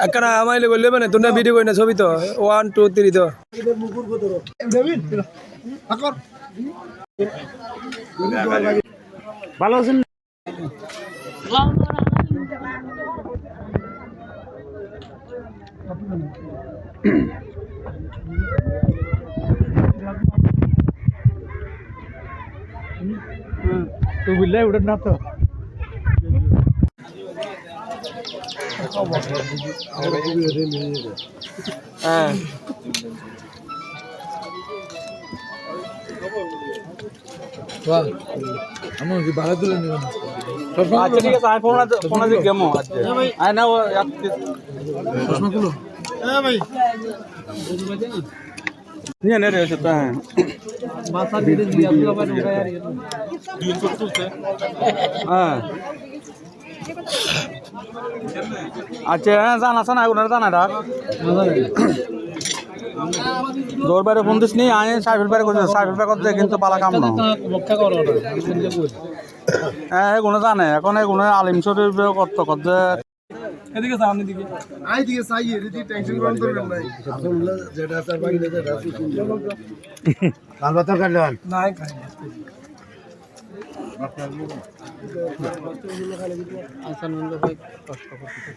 একটা আমাইলে বললে মানে তোমরা ভিডিও করি না ছবি তো 1 2 3 তো ভালো আছেন তো বিল্লাই উঠে না তো হ্যাঁ আমার কি ভাড়া তুলে নেবেন আচ্ছা ঠিক আছে আইফোন আছে কেমন আছে আয় না চশমা গুলো হ্যাঁ ভাই নিয়ে নে রে সেটা হ্যাঁ মাথা দিয়ে দিয়ে আপনি আবার উড়া यार দুই ফুট তুলছে হ্যাঁ আচ্ছা জানা আছে না ওনার জানা ডাক দৌড় বাইরে ফোন দিস নি আয় সাইফেল বাইরে করছে সাইফেল বাইরে করতে কিন্তু পালা কাম না রক্ষা করো না হ্যাঁ এগুলো জানে এখন এগুলো আলিম শরীফ করতে এদিকে সামনে দিকে আই দিকে সাই এদিকে টেনশন করুন তো ভাই আলহামদুলিল্লাহ যেটা স্যার বাকি যেটা রাসু শুনলো কাল বাতার কাটলেন নাই খাই আসানুল্লাহ ভাই কষ্ট করতে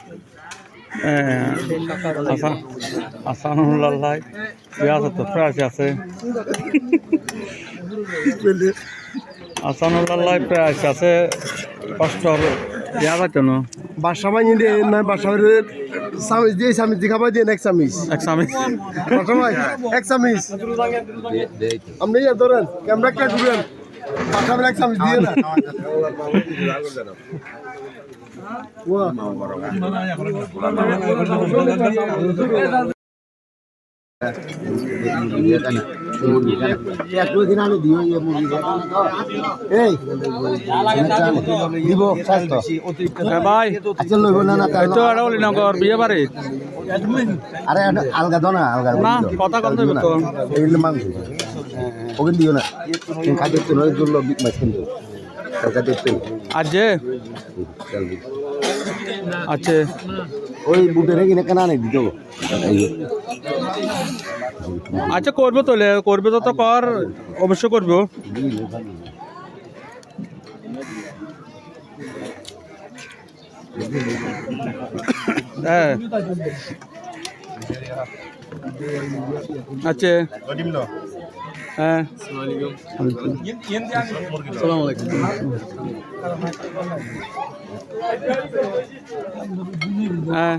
আসানুল্লাহ ভাই আছে তো প্রায় আছে আসানুল্লাহ প্রায় আছে কষ্ট দেওয়া যাচ্ছে না বাসা মাইনে দিয়ে না বাসার সামিজ দিয়ে সামিজ দেখাবা দিয়ে এক সামিজ বাসা মাই এক সামিজ আপনি ইয়ে ধরেন ক্যামেরা কে ঘুরেন বাসা এক সামিজ দিয়ে না বিয়ে বাড়ি আরে আলগা দো না আলগা না কথা কথা ওকে দিও না খাদ্য তো নয় জন্য মাছ কিনতে আজে আচ্ছা ওই বুটের কিনে কেনা নেই দিত আচ্ছা করবো তোলে করবে তো কর অবশ্য করবো হ্যাঁ আচ্ছা হ্যাঁ আসসালামু আলাইকুম হ্যাঁ